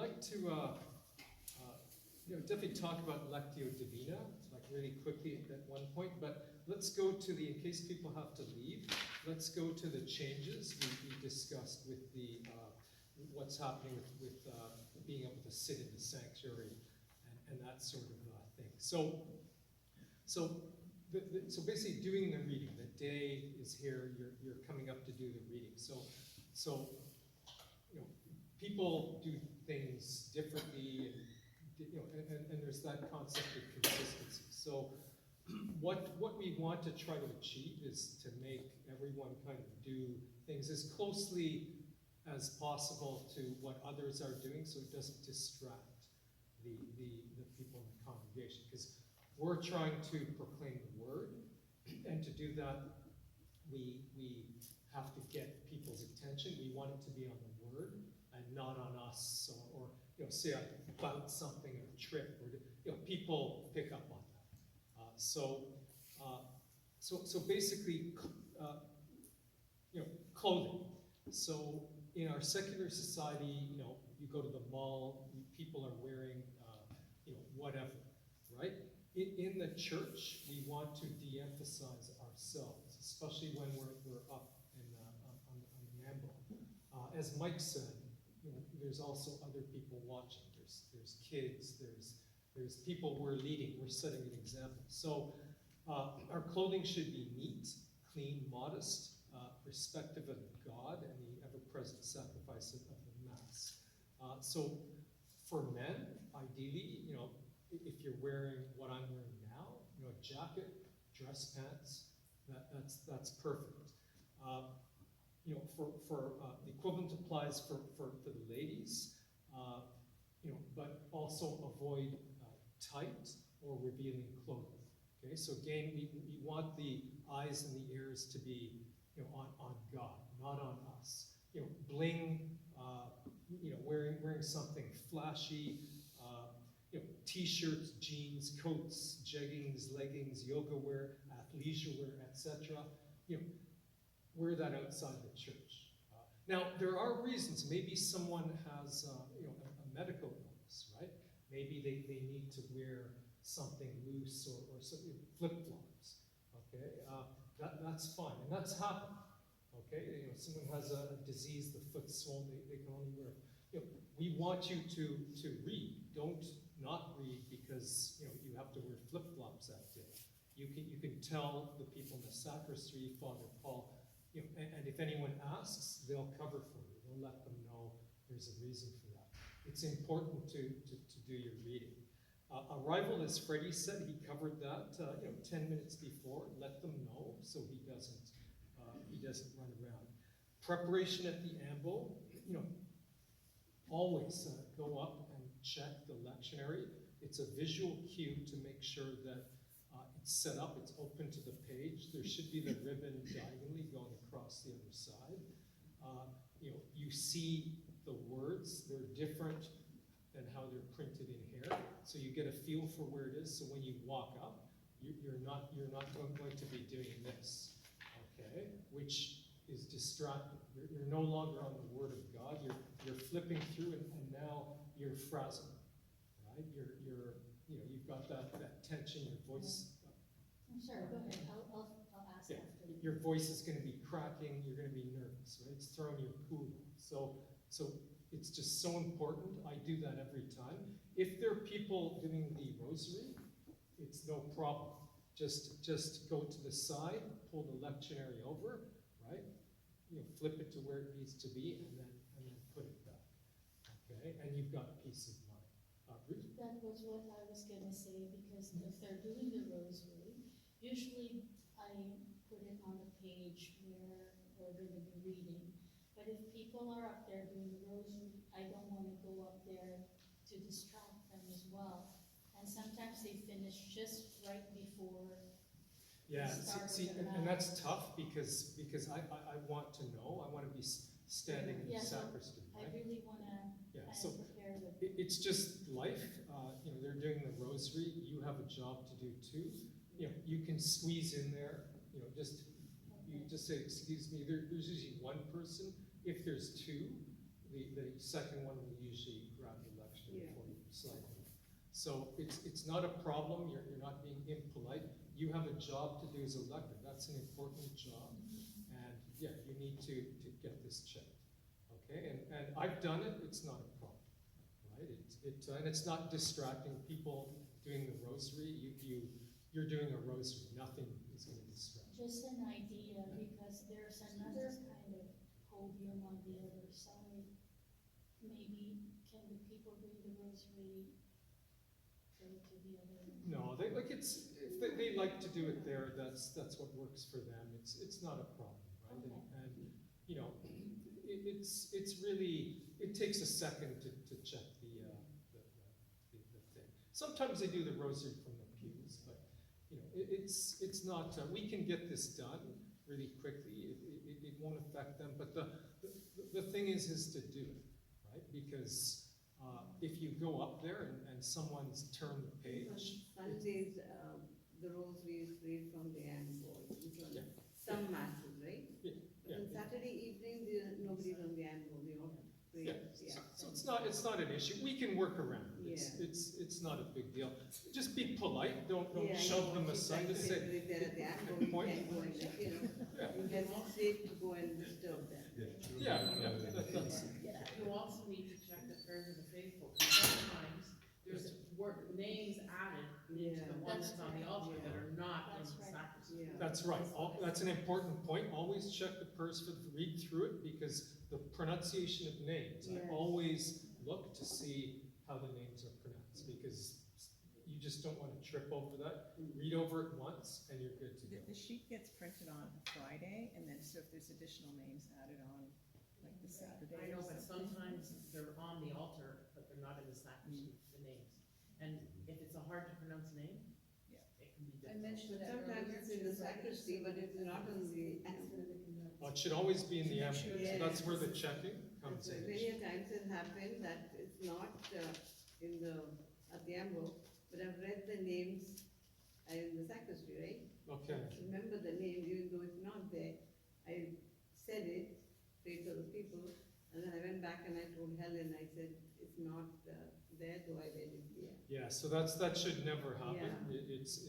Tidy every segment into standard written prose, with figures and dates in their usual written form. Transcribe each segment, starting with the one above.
like to definitely talk about Lectio Divina, like really quickly at one point, but let's go to in case people have to leave, let's go to the changes we discussed with the, what's happening with being able to sit in the sanctuary and that sort of thing. So basically doing the reading, the day is here, you're coming up to do the reading. So people do things differently, and there's that concept of consistency. So what we want to try to achieve is to make everyone kind of do things as closely as possible to what others are doing, so it doesn't distract the people in the congregation. Because we're trying to proclaim the word, and to do that, we have to get people's attention. We want it to be on the word and not on us, or say I bounce something or trip, or people pick up on that. So basically, clothing. So in our secular society, you go to the mall, people are wearing, whatever, right? In the church, we want to de-emphasize ourselves, especially when we're up on the ambo. As Mike said, there's also other people watching. There's kids. There's people we're leading. We're setting an example. So our clothing should be neat, clean, modest, respective of God and the ever-present sacrifice of the Mass. So for men, ideally, if you're wearing what I'm wearing now, a jacket, dress pants, that's perfect. For the equivalent applies for the ladies, but also avoid tight or revealing clothing. Okay, so again, we want the eyes and the ears to be on God, not on us. Bling, wearing something flashy, t-shirts, jeans, coats, jeggings, leggings, yoga wear, athleisure wear, etc. Wear that outside the church. Now, there are reasons. Maybe someone has a medical illness, right? Maybe they need to wear something loose or flip-flops. Okay, that's fine, and that's happened. Okay, someone has a disease, the foot's swollen, they can only wear. We want you to read. Don't not read because you have to wear flip-flops that day. You can tell the people in the sacristy, Father Paul, and if anyone asks, they'll cover for you. They'll let them know there's a reason for that. It's important to do your reading. Arrival, as Freddie said, he covered that 10 minutes before. Let them know so he doesn't run around. Preparation at the ambo, always go up and check the lectionary. It's a visual cue to make sure that it's set up, it's open to the page. There should be the ribbon diagonally going across the other side. You see the words, they're different than how they're printed in here. So you get a feel for where it is. So when you walk up, you're not going to be doing this, okay? Which is distracting. You're no longer on the Word of God. You're flipping through, and now you're frazzled, right? You've got that tension. Your voice. I'm sorry. Go ahead. I'll ask after. Your voice is going to be cracking. You're going to be nervous, right? It's throwing your cool. So it's just so important. I do that every time. If there are people doing the rosary, it's no problem. Just go to the side, pull the lectionary over, right? Flip it to where it needs to be, and then put it back. Okay, and you've got peace of mind. Ruth? That was what I was going to say, because if they're doing the rosary, usually I put it on the page where we're going to be reading. But if people are up there doing the rosary, I don't want to go up there to distract them as well. And sometimes they finish just right before. Yeah, see, and that's tough because I want to know. I want to be standing in the sacristy. Right? I really want to prepare them. It's just life. They're doing the rosary. You have a job to do too. You can squeeze in there. You just say, excuse me. There's usually one person. If there's two, the second one will usually grab the So it's not a problem, you're not being impolite. You have a job to do as a lector, that's an important job. And yeah, you need to get this checked, okay? And I've done it, it's not a problem, right? And it's not distracting people doing the rosary. You're doing a rosary, nothing is gonna distract. Just an idea, because there's another kind of podium on the other side. Maybe can the people doing the rosary go to the other? No, they if they like to do it there, that's what works for them. It's not a problem, right? Okay. And you know, it's really, it takes a second to check the thing. Sometimes they do the rosary from the pews, but you know, it's not. We can get this done really quickly. It won't affect them. But the thing is to do it, right? Because if you go up there and someone's turned the page, Sundays, the rosary is read from the anvil, Yeah. some masses, right? yeah, But on Saturday evening, nobody's on the anvil, they all pray. yeah. So it's not an issue. We can work around it. It's not a big deal. Just be polite. Don't Yeah, shove I know, them she's aside. trying Just to say, say, if they're at the anvil, Good you point. can't go and, Yeah. you hesitate to go and disturb them. yeah, that's You also need to check the prayers of the faithful, because sometimes there's names added into the ones That's on the altar that are not in That's the right. sacristy. Yeah. That's right. That's an important point. Always check the purse, read through it, because the pronunciation of names, I Yes. always look to see how the names are pronounced, because you just don't want to trip over that. Read over it once and you're good to go. The sheet gets printed on Friday, and then so if there's additional names added on, like the Saturday I know, or but something. sometimes they're on the altar, but they're not in the sacristy, the names. And if it's a hard to pronounce name, Yeah. it can be I difficult. mentioned that Sometimes earlier. it's in the sacristy, but if it's not on the anvil. It should always be in the Make ambulance. sure So that- that's where the checking comes in. Many a times it happened that it's not in at the anvil, but I've read the names in the sacristy, right? Okay. Remember the name, even though it's not there. I said it, prayed for the people, and then I went back and I told Helen, I said, it's not there, though I read it here. Yeah, so that should never happen. It's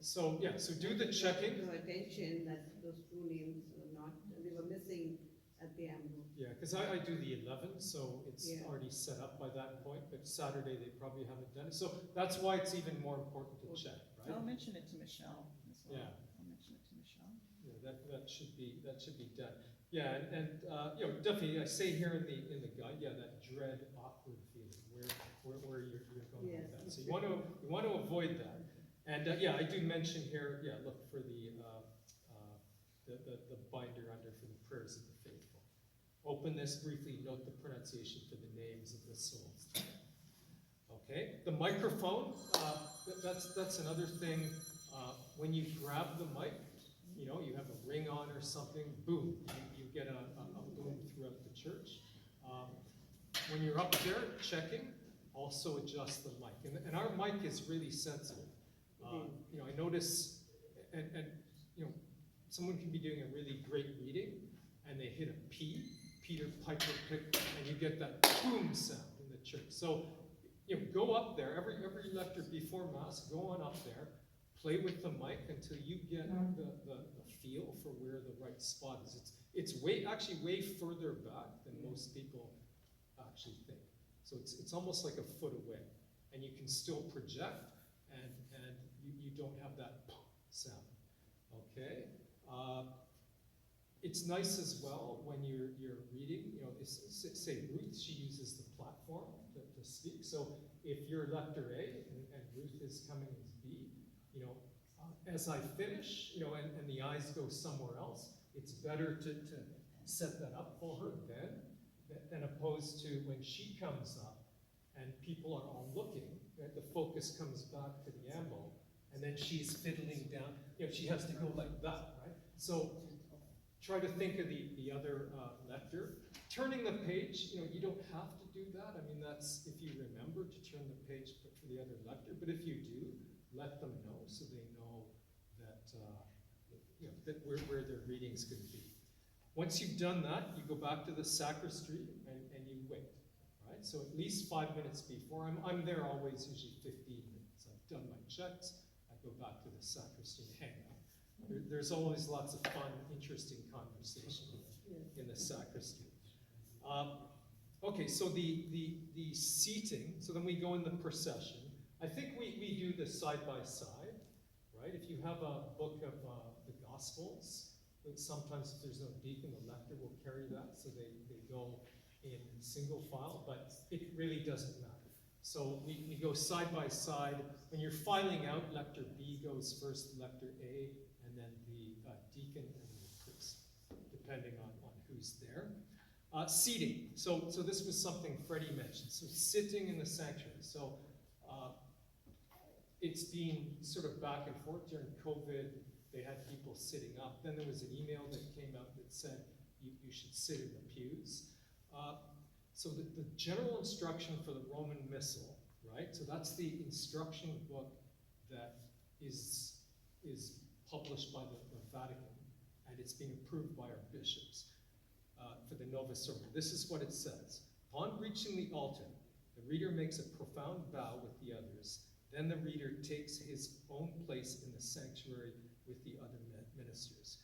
so yeah, so do the checking. Draw attention that those two names were not, they were missing at the anvil. Yeah, because I do the 11, so it's Yeah. already set up by that point, but Saturday they probably haven't done it. So that's why it's even more important to check, I'll right? mention it to Michelle as well. Yeah. I'll mention it to Michelle. Yeah, that should be done. Yeah, and you know, definitely, I say here in the guide, yeah, that dread, awkward feeling, where you're going with that. So you want to avoid that. And yeah, I do mention here, yeah, look for the binder under for the prayers of the faithful. Open this briefly, note the pronunciation for the names of the souls. Okay, the microphone, that's another thing. When you grab the mic, you know, you have a ring on or something, boom, you get a boom throughout the church. When you're up there checking, also adjust the mic. And our mic is really sensitive. You know, I notice, and you know, someone can be doing a really great reading, and they hit a P, Peter Piper picked, and you get that boom sound in the church. So, you know, go up there, every lector before Mass, go on up there, play with the mic until you get the feel for where the right spot is. It's actually way further back than most people actually think. So it's almost like a foot away, and you can still project, and you don't have that sound. Okay. It's nice as well when you're reading. You know, say Ruth, she uses the platform to speak. So if you're lector A and Ruth is coming as B, you know, as I finish, you know, and the eyes go somewhere else, it's better to set that up for her then, opposed to when she comes up and people are all looking, the focus comes back to the ammo, and then she's fiddling down, you know, she has to go like that, right? So try to think of the other lector. Turning the page, you know, you don't have to do that. I mean, that's if you remember to turn the page for the other lector, but if you do, let them know so they know that, you know, that where their reading's going to be. Once you've done that, you go back to the sacristy and you wait, right? right? So at least 5 minutes before, I'm there always, usually 15 minutes. I've done my checks, I go back to the sacristy and hang out. There's always lots of fun, interesting conversation in the sacristy. Okay, so the seating, so then we go in the procession. I think we do the side by side, right? If you have a book of the Gospels, but sometimes if there's no deacon, the lector will carry that, so they go in single file, but it really doesn't matter. So we go side by side. When you're filing out, lector B goes first, lector A, and then the deacon and the priest, depending on who's there. Seating. So this was something Freddie mentioned. So sitting in the sanctuary. So it's been sort of back and forth. During COVID, they had people sitting up. Then there was an email that came out that said you should sit in the pews. So the general instruction for the Roman Missal, right? So that's the instruction book that is published by the Vatican, and it's being approved by our bishops for the Novus Ordo. This is what it says. Upon reaching the altar, the reader makes a profound bow with the others. Then the reader takes his own place in the sanctuary with the other ministers.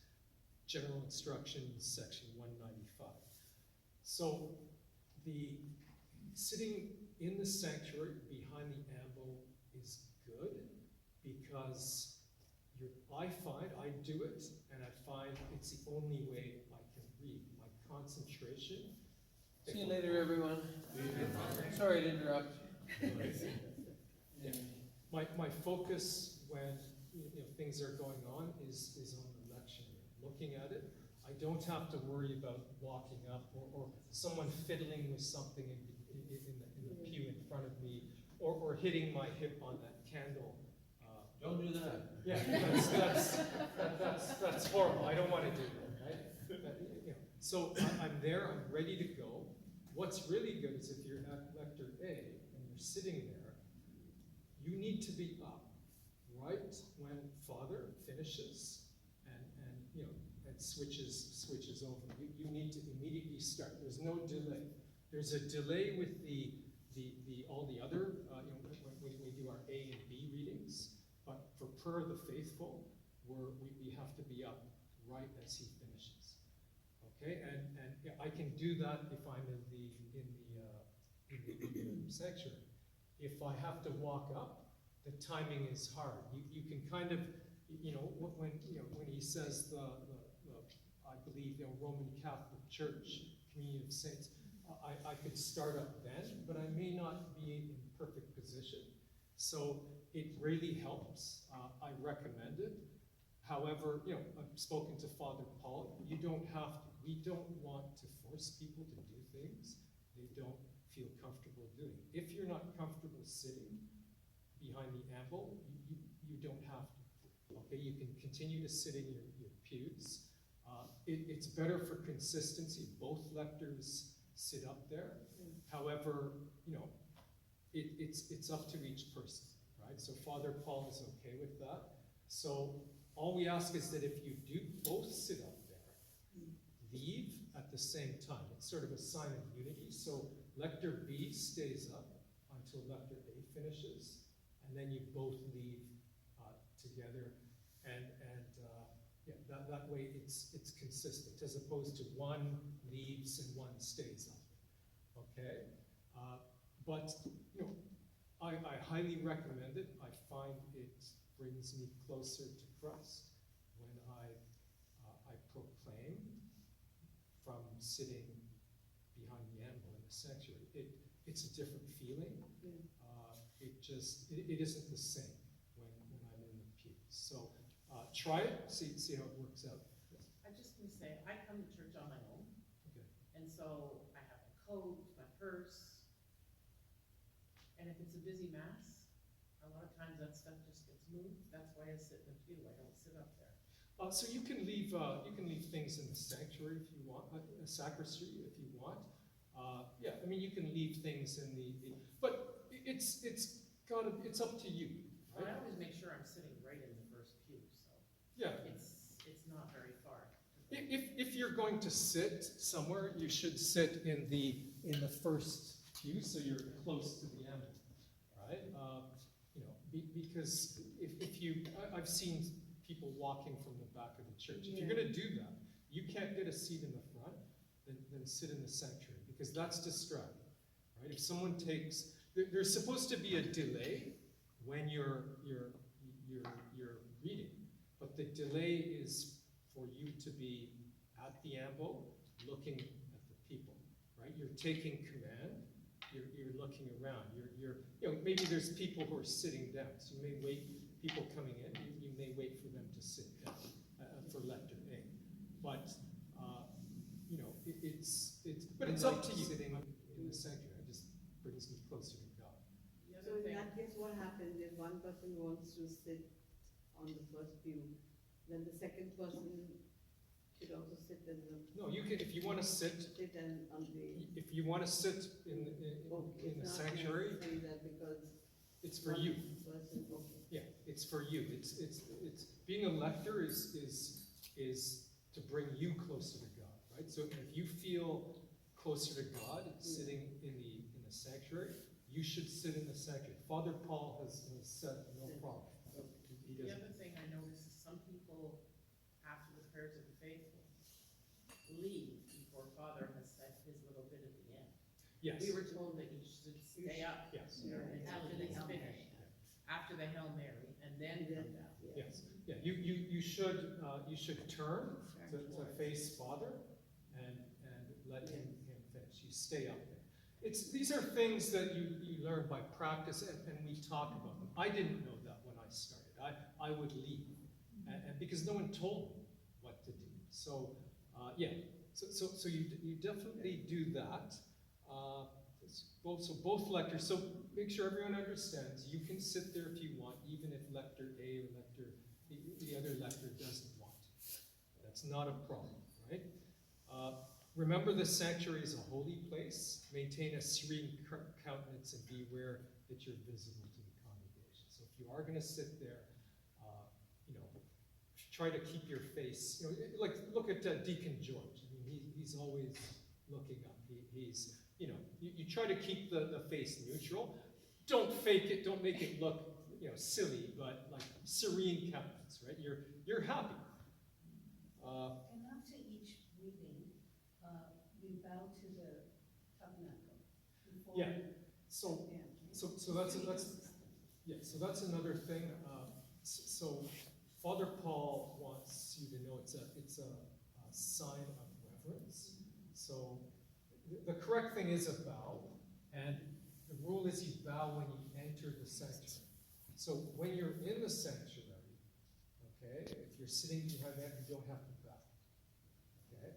General Instructions, section 195. So the sitting in the sanctuary behind the ambo is good because I do it, and I find it's the only way I can read. My concentration. See you later, everyone. Sorry to interrupt. Yeah. My focus when things are going on is on the lectionary, looking at it. I don't have to worry about walking up or someone fiddling with something in the pew in front of me, or hitting my hip on that candle. Don't do that. Yeah, that's horrible. I don't want to do that, right? So I'm there, I'm ready to go. What's really good is if you're at lector A and you're sitting there, you need to be up right when Father finishes and switches over. You need to immediately start. There's no delay. There's a delay with all the other when we do our A and B readings, but for Per the Faithful, we have to be up right as he finishes. Okay, and I can do that if I'm in the sanctuary. If I have to walk up, the timing is hard. You can kind of, when he says I believe Roman Catholic Church, Communion of Saints, I could start up then, but I may not be in perfect position. So it really helps. I recommend it. However, I've spoken to Father Paul. You don't have to. We don't want to force people to do things they don't feel comfortable doing. If you're not comfortable sitting behind the ambo, you don't have to. Okay, you can continue to sit in your pews. It's better for consistency. Both lectors sit up there. However, it's up to each person, right? So Father Paul is okay with that. So all we ask is that if you do both sit up there, leave at the same time. It's sort of a sign of unity. So lector B stays up until lector A finishes, and then you both leave together, and that way it's consistent, as opposed to one leaves and one stays up. Okay, but I highly recommend it. I find it brings me closer to Christ when I proclaim from sitting behind the ambo in the sanctuary. It's a different feeling. It isn't the same when I'm in the pew. So try it, see how it works out. Yes. I just want to say, I come to church on my own. Okay. And so I have my coat, my purse, and if it's a busy mass, a lot of times that stuff just gets moved. That's why I sit in the pew. I don't sit up there. So you can leave things in the sanctuary if you want, a sacristy if you want. You can leave things in but it's up to you. But Right? I always make sure I'm sitting right in the first pew, so Yeah. it's not very far. If you're going to sit somewhere, you should sit in the first pew so you're close to the ambo, right? Because if you, I've seen people walking from the back of the church. If you're gonna do that, you can't get a seat in the front, then sit in the sanctuary, because that's distracting, right? If someone takes, there's supposed to be a delay when you're reading, but the delay is for you to be at the ambo, looking at the people, right? You're taking command, you're looking around, maybe there's people who are sitting down, so you may wait, people coming in, you may wait for them to sit down for Lector A. But, but it's up to you. Sitting in the sanctuary, it just brings me closer to God. The So other in thing, that case, what happens if one person wants to sit on the first pew, then the second person should also sit in the, No, you can, if you wanna sit, sit and on the. if you wanna sit in Okay, the it's not sanctuary, necessary that because. it's for you. one Person, okay. Yeah, it's for you. It's being a lector is to bring you closer to God, right? So if you feel closer to God sitting in the sanctuary, you should sit in the sanctuary. Father Paul has said no problem. He the doesn't. other thing I notice is some people, after the prayers of the faithful, leave before Father has said his little bit at the end. Yes. We were told that you should stay up Yes. Yeah. until he's finished, after the Hail Mary, and then come down. Yes. Yeah. You should turn to face Father and let him finish. You stay up there. These are things that you learn by practice, and we talk about them. I didn't know that when I started. I would leave, and because no one told me what to do. So so you definitely do that. Both lectors. So make sure everyone understands. You can sit there if you want, even if Lector A or the other lector doesn't want to. That's not a problem, right? Remember, the sanctuary is a holy place. Maintain a serene countenance and beware that you're visible to the congregation. So if you are going to sit there, try to keep your face. Like look at Deacon George. I mean, he's always looking up. He's you try to keep the face neutral. Don't fake it. Don't make it look silly, but like serene countenance, right? You're happy. And after each reading, we bow to the tabernacle before. Yeah. So that's another thing. So Father Paul wants you to know it's a sign of reverence. So the correct thing is a bow, and the rule is you bow when you enter the sanctuary. So when you're in the sanctuary, okay, if you're sitting behind that, you don't have to bow. Okay?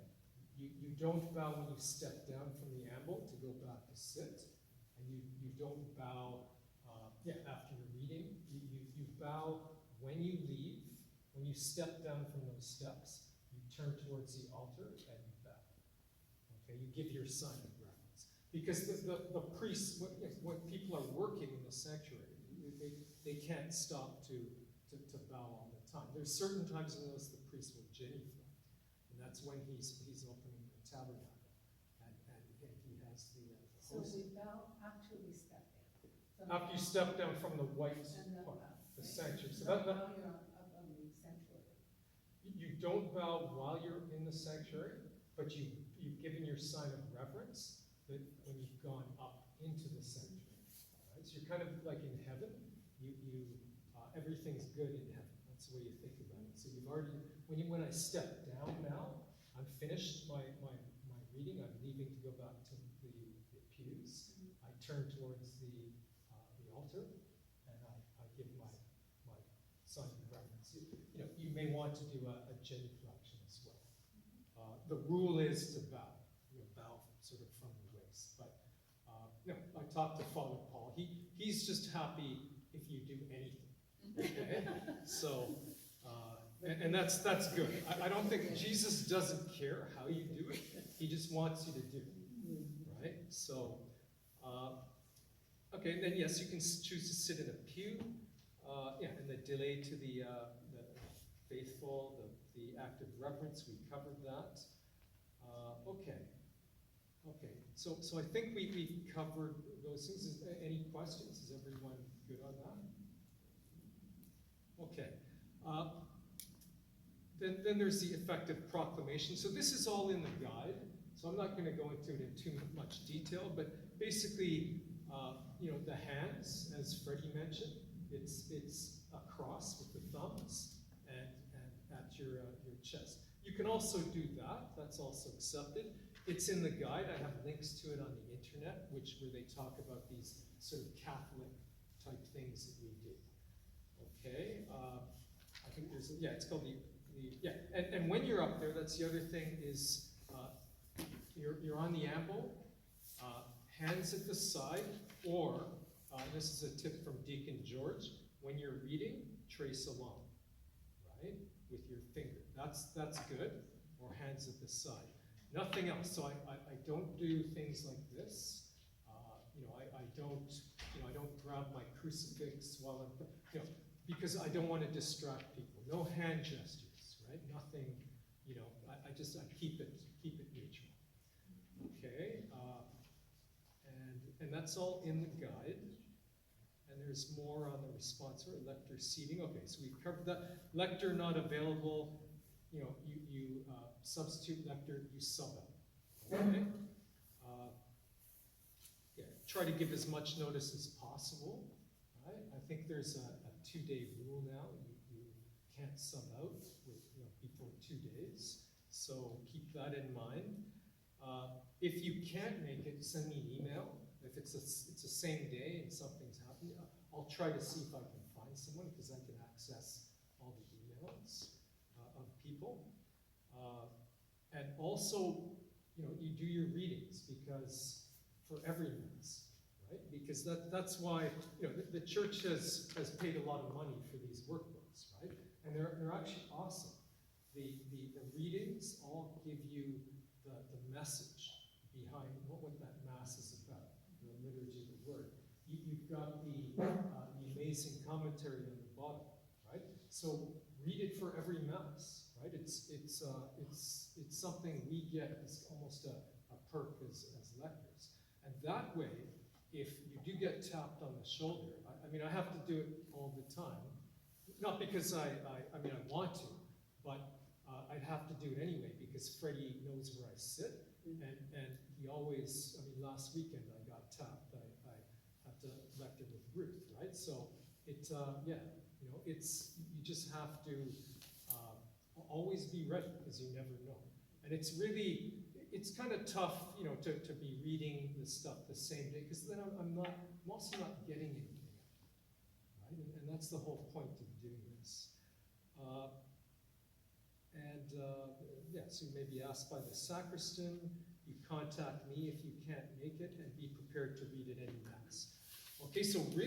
You don't bow when you step down from the ambo to go back to sit, and you don't bow after your reading. You bow when you leave, when you step down from those steps, you turn towards the altar and you bow. Okay, you give your sign of reverence. Because the priests, when people are working in the sanctuary, they can't stop to bow all the time. There's certain times in those the priest will genuflect, and that's when he's opening the tabernacle, and he has the So host. we bow after we step down. From After you step down from the white And then part, bow, the right? sanctuary. So Not while you're up on the sanctuary. you don't bow while you're in the sanctuary, but you've given your sign of reverence that when you've gone up into the sanctuary. All right? So you're kind of like in heaven. Everything's good in heaven. That's the way you think about it. So you've already, when I step down now, I'm finished my reading. I'm leaving to go back to the pews. I turn towards the altar, and I give my sign of reverence. You may want to do a genuflection as well. The rule is to bow. Bow sort of from the waist. But I talked to Father Paul. He's just happy if you do anything. Okay? So, and that's good. I don't think Jesus doesn't care how you do it. He just wants you to do it, right? So, okay, and then yes, you can choose to sit in a pew. And the delay to the faithful, the act of reverence, we covered that. Okay. Okay, so I think we covered those things. Any questions? Is everyone good on that? Okay. Then there's the effective proclamation. So this is all in the guide. So I'm not going to go into it in too much detail, but basically, the hands, as Freddie mentioned, it's a cross with the thumbs and at your chest. You can also do that. That's also accepted. It's in the guide. I have links to it on the internet, where they talk about these sort of Catholic type things that we do. Okay. I think it's called and when you're up there, that's the other thing is you're on the amble, hands at the side, or this is a tip from Deacon George. When you're reading, trace along, right, with your finger. That's good. Or hands at the side. Nothing else. So I don't do things like this. I don't grab my crucifix while I'm, because I don't want to distract people. No hand gestures, right? Nothing, I keep it neutral. Okay, and that's all in the guide. And there's more on the response or lector seating. Okay, so we've covered that. Lector not available. You substitute lector, you sub out. Okay. Try to give as much notice as possible. Right? I think there's a 2-day rule now. You can't sub out before 2 days. So keep that in mind. If you can't make it, send me an email. If it's the same day and something's happening, I'll try to see if I can find someone because I can access all the emails of people. And also, you do your readings because for every mass, right? Because that's why the church has paid a lot of money for these workbooks, right? And they're actually awesome. The readings all give you the message behind what that mass is about, the liturgy of the word. You've got the amazing commentary on the bottom, right? So read it for every mass, right? It's something we get as almost a perk as lectors. And that way, if you do get tapped on the shoulder, I have to do it all the time. Not because I want to, but I'd have to do it anyway because Freddie knows where I sit. And he always, last weekend I got tapped. I had to lecture with Ruth, right? So you just have to always be ready because you never know. And it's kind of tough, to be reading the stuff the same day because then I'm also not getting anything out, right? And that's the whole point of doing this. So you may be asked by the sacristan. You contact me if you can't make it, and be prepared to read at any mass. Okay, so